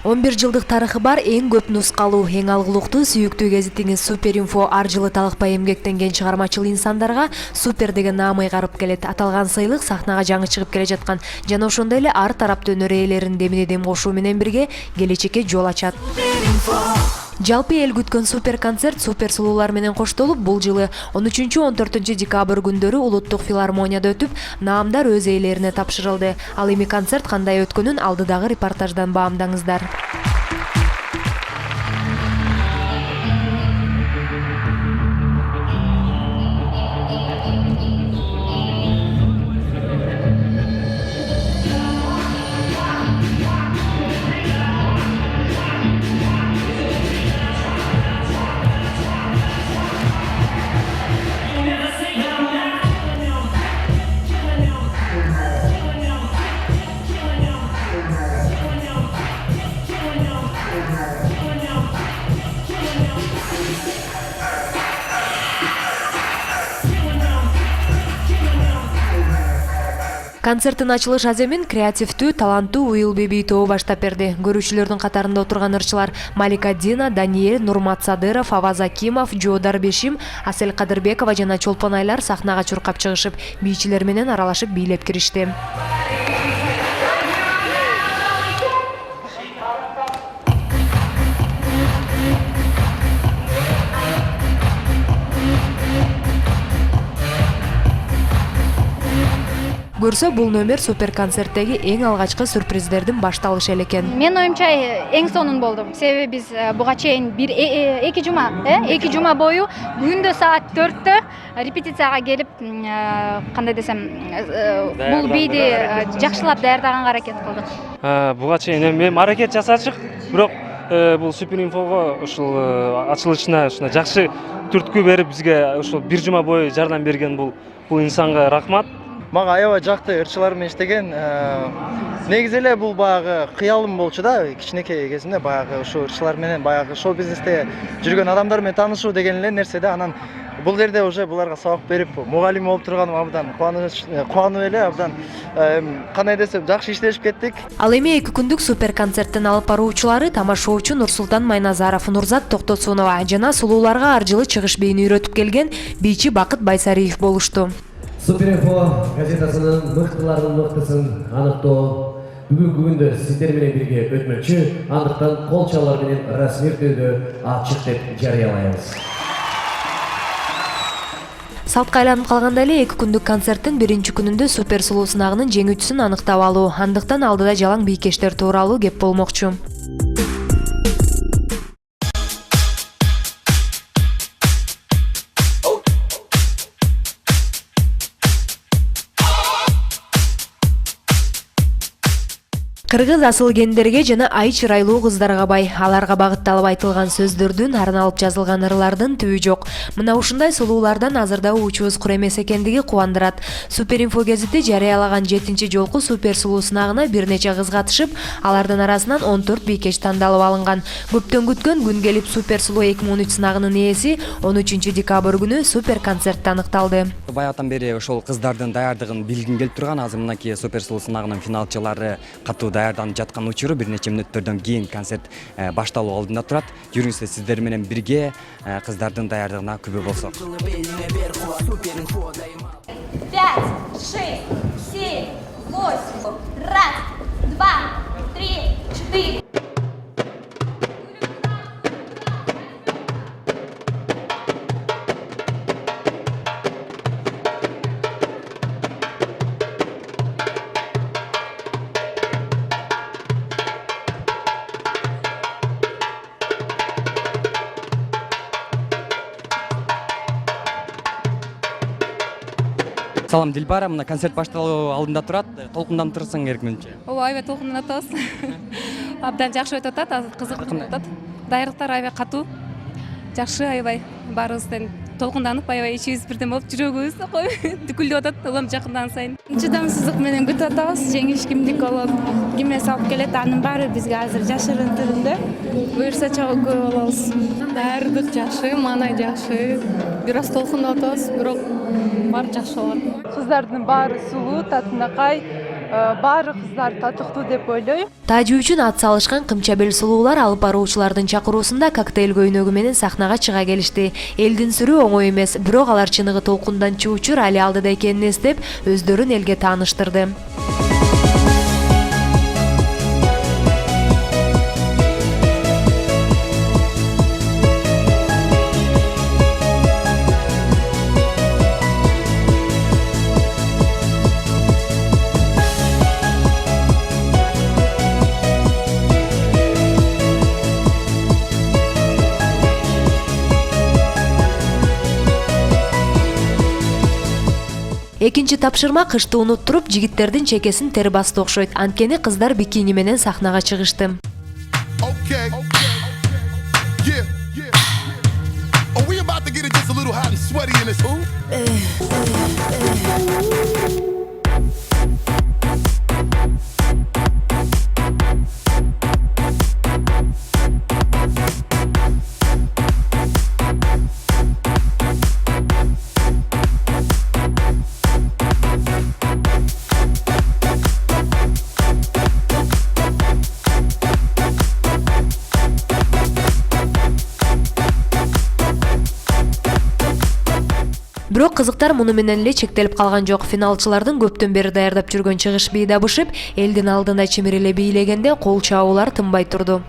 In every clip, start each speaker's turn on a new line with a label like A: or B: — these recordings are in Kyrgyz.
A: 11 жылдык тарыхы бар эң көп нускалуу, эң алгылыктуу сүйүктүү гезитиңиз Суперинфо ар жылы талыкпай эмгектенген чыгармачыл инсандарга супер деген наам ыйгарып келет. Аталган сыйлык сахнага жаңы чыгып келе жаткан жана ошондой эле ар тараптуу өнөр ээлеринин демине дем кошуу менен бирге келечекке жол ачат. Жалпы эл күткөн супер концерт супер сулуулар менен коштолуп, бул жылы 13-14 декабрь күндөрү Улуттук филармонияда өтүп, наамдар өз ээлерине тапшырылды. Ал эми концерт кандай өткөнүн алдыдагы репортаждан баамдаңыздар. Концерттин ачылыш аземин креативдүү, таланттуу Уил Беби тобу баштап берди. Көрүүчүлөрдүн катарында отурган ырчылар Малика Дина, Даниэль, Нурмат Садыров, Аваз Акимов, Жо Дарбешим, Асель Кадырбекова жана Чолпон Айлар сахнага чуркап чыгышып, бийчилер менен аралашып бийлеп киришти. Көрсө, бул номер супер концерттеги эң алгачкы сюрприздердин башталышы эле экен.
B: Мен оюмча эң сонун болдум. Себеби биз буга чейин эки жума бою күндө саат 4-тө репетицияга келип, кандай десем, бул бийди жакшылап даярдаганга аракет кылдык.
C: Буга чейин мен аракет жасачык, бирок бул Суперинфого ушул ачылышына жакшы түрткү берип, бизге ушул бир жума бою жардам берген бул инсанга рахмат.
D: Мага аябай жакты ырчылар менен иштеген. Негизи эле бул баягы кыялым болчу да, кичинекей кезимде баягы ушул ырчылар менен баягы шоу бизнесте жүргөн адамдар менен таанышуу деген эле нерседе. Анан бул жерде уже буларга сабак берип, мугалим болуп турганым абдан кубанып эле, абдан кандай десем, жакшы иштешип кеттик.
A: Ал эми 2 күндүк супер концерттин алып баруучулары тамашоочу Нурсултан Майназаров, Нурзат Токтосунова жана сулууларга ар жылы чыгыш бийин үйрөтүп келген бийчи Бакыт Байсариев болушту.
E: Суперинфо газетасынын мыктыларынын мыктысын аныктоо бүгүнкү күндө сиздер менен бирге өтмөкчү, андыктан кол чалуулар менен расмий түрдө ачык деп жарыялайбыз.
A: Салтка айланып калганда эле 2 күндүк концерттин биринчи күнүндө супер сулуу сынагынын жеңүүчүсүн аныктап алуу, андыктан алдыда жалаң бийкештер тууралуу кеп болмокчу. Кыргыз асыл гендерге жана ай чырайлуу кыздарга бай. Аларга багытталып айтылган сөздөрдүн, арналып жазылган ырлардын түбү жок. Мына ушундай сулуулардан азырда учубуз кур эмес экендиги кубандырат. Суперинфо гезити жарыялаган 7-чи жолку супер сулуу сынагына бир нече кыз катышып, алардын арасынан 14 бийкеш тандалып алынган. Көптөн күткөн күн келип супер сулуу 2013 сынагынын ээси 13 декабрь күнү супер концертте аныкталды.
F: Баягытан бери ошол кыздардын даярдыгын билгим келип турган. Азыр мынакей супер сулуу сынагынын финалчылары катуу даярданып жаткан учуру бир нече мүнөттөрдөн кийин концерт башталуу алдында турат. Жүрүңүздөр сиздер менен бирге кыздардын даярдыгына күбө болсок.
G: 5, 6, 7, 8, 1, 2, 3, 4.
F: Салам Дилбара, мына концерт башталуу алдында турат. Толкунданып турсаң керек менче.
H: Ооба, аябай толкунданып атабыз. Абдан жакшы өтүп атат, кызык өтүп атат. Даярдыктар аябай катуу. Жакшы, аябай баарыбыз тең толкунданып, аябай ичибиз бирден болуп, жүрөгүбүз дүкүлдөп атат, улам жакындан сайын.
I: Чыдамсыздык менен күтүп атабыз, жеңиш кимдик болот, ким эс алып келет, анын баары бизге азыр жашырын түрүндө. Буюрса чогуу көрүп алабыз.
H: Даярдык жакшы, маанай жакшы. Бир аз толкунуп атабыз, бирок баары жакшы болот.
J: Кыздардын баары сулуу, татынакай,
I: баары кыздар татыктуу деп ойлойм.
A: Тажы үчүн ат салышкан кымчабел сулуулар алып баруучулардын чакыруусунда коктейль көйнөгү менен сахнага чыга келишти. Элдин сүрү оңой эмес, бирок алар чыныгы толкундан чуучур али алдыда экенин эстеп, өздөрүн элге тааныштырды. Экинчи тапшырма кышты унуттуруп, жигиттердин чекесин тер басты окшойт. Анткени кыздар бикини менен сахнага чыгышты.
J: Okay. Yeah. Oh, we about to get it just a little hot and sweaty in this hoop.
A: Бирок кызыктар муну менен эле чектелип калган жок. Финалчылардын көптөн бери даярдап жүргөн чыгыш бийда бышып, элдин алдында чимиреле бийлегенде кол чабуулар тынбай турду.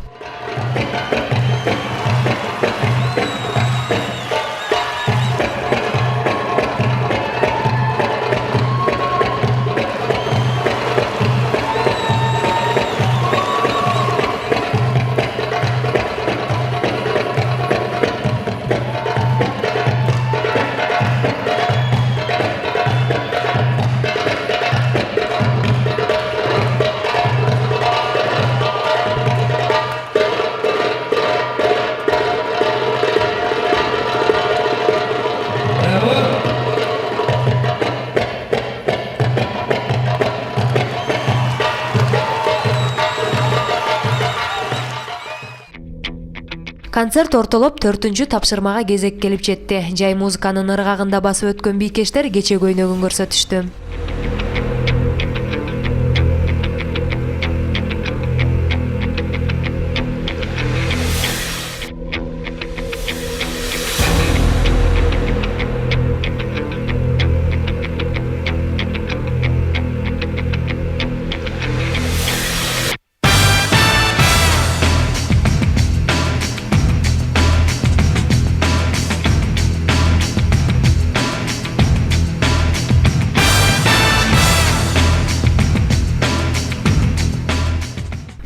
A: Концерт ортолоп 4-түнчү тапшырмага кезек келип жетти. Жай музыканын ыргагында басып өткөн бийкештер кече көйнөгүн көрсөтүштү.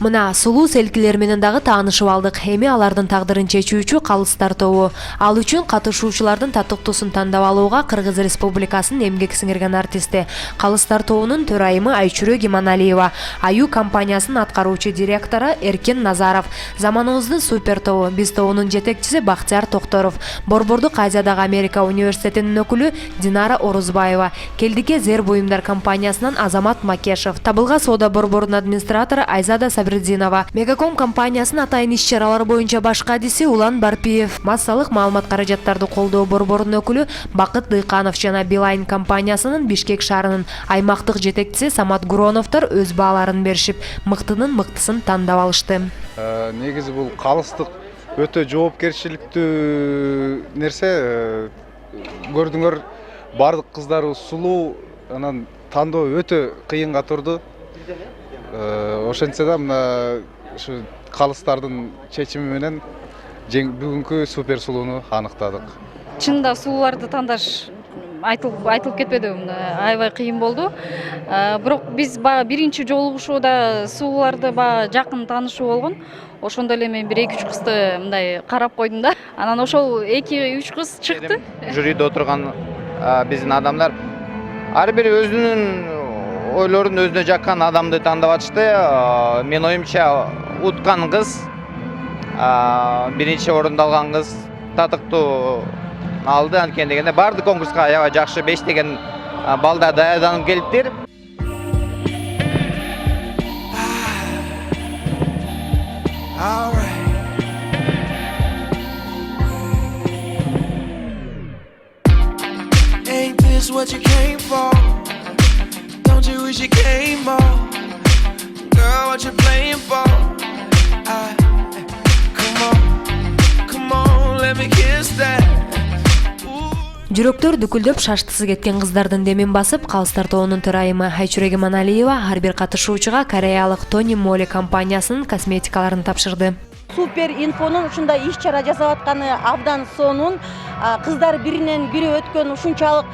A: Мына сулуу селкилер менен дагы таанышып алдык. Эми алардын тагдырын чечүүчү калыстар тобу. Ал үчүн катышуучулардын татыктуусун тандап алууга Кыргыз Республикасынын эмгек сиңирген артисти Калыстар тобунун төрайымы Айчүрө Гиманалиева, Аю компаниясынын аткаруучу директору Эркен Назаров, заманыбыздын супер тобу Биз тобунун жетекчиси Бактияр Токторов, Борбордук Азиядагы Америка университетинин өкүлү Динара Орузбаева, Келдике Зер буюмдар компаниясынан Азамат Макешев, Табылга соода борборунун администратору Айзада Сабридзинова, Мегаком компаниясынын атайын иш-чаралар боюнча баш кадиси Улан Барпиев, массалык маалымат каражаттарды колдоо борборунун өкүлү Бакыт Дыйканов жана Билайн компаниясынын Бишкек шаарынын аймактык жетекчиси Самат Гуроновдор өз бааларын беришип, мыктынын мыктысын тандап алышты.
K: Негизи бул калыстык өтө жоопкерчиликтүү нерсе. Көрдүңөр, бардык кыздар сулуу, анан тандоо өтө кыйынга турду. Ошентсе да мына ушу калыстардын чечими менен бүгүнкү супер сулууну аныктадык.
B: Чында сулууларды тандаш айтылып кетпеди, аябай кыйын болду. Бирок биз биринчи жолугушууда сулууларды жакын таанышуу болгон. Ошондо эле мен 1-2 кызды мындай карап койдум да. Анан ошол 2-3 кыз чыкты.
L: Жюриде отурган биздин адамдар ар бири өзүнүн ойлорун өзүнө жаккан адамды тандап атышты. Мен оюмча уткан кыз, биринчи орунду алган кыз татыктуу алды. Анткени дегенде бардык конкурска аябай жакшы 5 деген балдар даярданып келиптир.
J: Ain't this what you came for? Don't you
M: wish you came more. Girl, what you playing for? Come on, let me kiss that.
A: Жүрөктөр дүкүлдөп шаштысы кеткен кыздардын демин басып, калыстар тобунун төрайымы Айчүрек Иманалиева ар бир катышуучуга кореялык Тони Моли компаниясынын косметикаларын тапшырды.
N: Супер инфонун ушундай иш чара жасап атканы абдан сонун. Кыздар биринен бири өткөн ушунчалык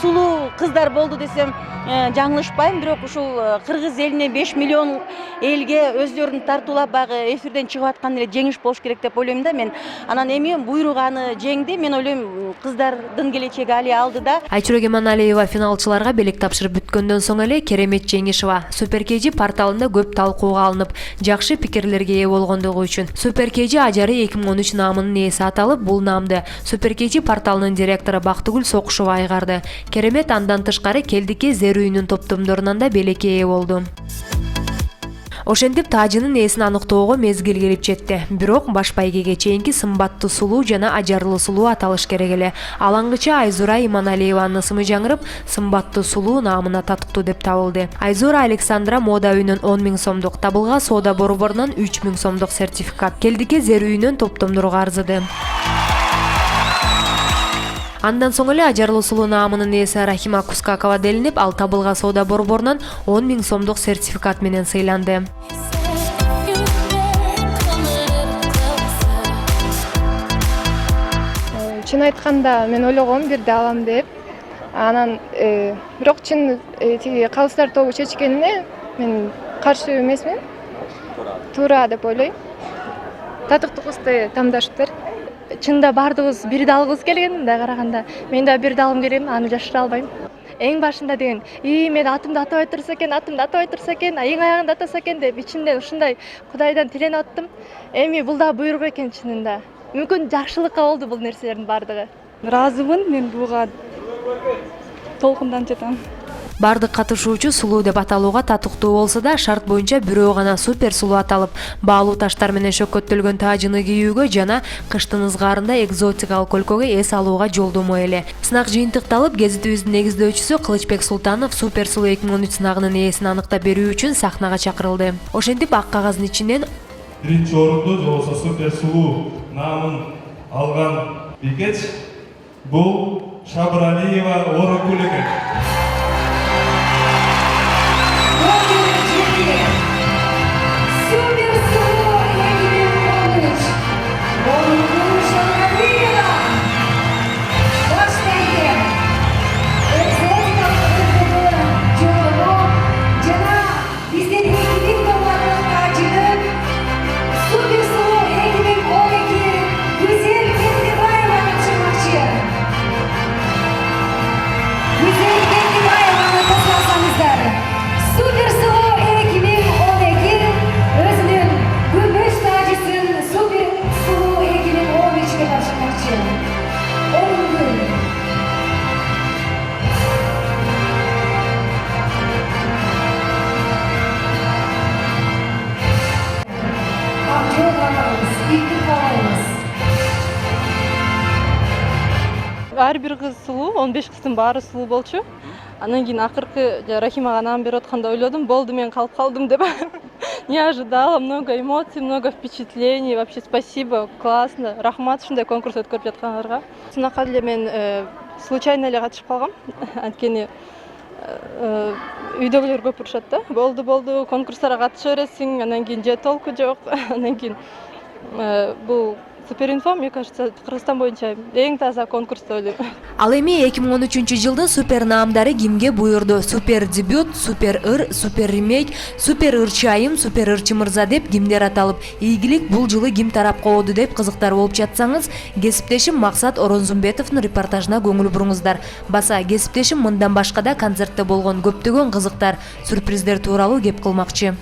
N: сулуу кыздар болду десем жаңылышпайм. Бирок ушул кыргыз элине 5 миллион элге өздөрүн тартуулап багы эфирден чыгып аткан эле жеңиш болуш керек деп ойлойм да мен. Анан эми буйруганы жеңди. Мен ойлойм кыздардын келечеги али алдыда.
A: Айчүрек Иманалиева финалчыларга белек тапшырып бүткөндөн соң эле Керемет Жеңишева Супер KG порталында көп талкууга алынып, жакшы пикирлерге ээ болгондугу үчүн Супер KG ажары 2013 наамынын ээси аталып, бул наамды Супер KG порталынын директору Бактыгүл Сокушова айгарды. Керемет андан тышкары Келдике Зерүүнүн топтомдорунан да белекке ээ болду. Ошентип тажынын ээсин аныктоого мезгил келип жетти. Бирок баш байгеге чейинки сымбаттуу сулуу жана ажарлуу сулуу аталыш керек эле. Алаңгыча Айзура Иманалиеванын ысымы жаңырып, сымбаттуу сулуу наамына татыктуу деп табылды. Айзура Александра мода үйүнөн 10 000 сомдук, Табылга соода борборунан 3 000 сомдук сертификат, Келдике Зерүүнүн топтомдорго арзыды. Андан соң эле ажарлуу сулуу наамынын ээси Рахима Кускакова делинип, ал Табылга соода борборунан 10 000 сомдук сертификат менен сыйланды.
O: Чын айтканда мен ойлогом бирде алам деп. Анан бирок чын тиги калыстар тобу чечкенине мен каршы эмесмин. Туура деп ойлойм. Татыктуу кызды тандашыптыр. Чында бардыгыбыз бирди алгыбыз келген, мындай караганда. Мен да бирди алгым келем, аны жашыра албайм. Эң башында деген, мен атымды атабай турса экен, эң аягында атаса экен деп ичимден ушундай Кудайдан тиленип аттым. Эми бул да буйрук экен чынында. Мүмкүн жакшылыкка болду бул нерселердин бардыгы.
I: Ыраазымын, мен буга толкундан жатам.
A: Бардык катышуучу сулуу деп аталууга татыктуу болсо да, шарт боюнча бирөө гана супер сулуу аталып, баалуу таштар менен шөкөттөлгөн тажыны кийүүгө жана кыштын ызгаарында экзотикалык өлкөгө эс алууга жолдомо эле. Сынак жыйынтыкталып, гезитибиздин негиздөөчүсү Кылычбек Султанов Супер сулуу 2013 сынагынын ээсин аныктап берүү үчүн сахнага чакырылды. Ошентип ак кагаздын ичинен
P: биринчи орунду же болбосо супер сулуу наамын алган бекеч бул Шабыралиева Орокул экен.
O: Ар бир кыз сулуу, 15 кыздын баары сулуу болчу. Анан кийин акыркы Рахимага наам берип атканда ойлодум, болду мен калып калдым деп. Не ожидала, много эмоций, много впечатлений. Вообще спасибо, классно. Рахмат ушундай конкурс өткөрүп жаткандарга. Сынакка деле мен случайно эле катышып калгам. Анткени үйдөгүлөр көп урушат да. Болду, конкурстарга катыша бересиң, анан кийин же толку жок. Анан кийин бул Суперинфо, мне кажется, Кыргызстан боюнча эң таза конкурс деп ойлойм.
A: Ал эми 2013-жылдын супер наамдары кимге буйрду? Супер дебют, супер ыр, супер ремейк, супер ырчайым, супер ырчы мырза деп кимдер аталып, ийгилик бул жылы ким тарапка оду деп кызыктар болуп жатсаңыз, кесиптешим Максат Оронзумбетовдун репортажына көңүл буруңуздар. Баса кесиптешим мындан башка да концертте болгон көптөгөн кызыктар, сюрприздер тууралуу кеп кылмакчы.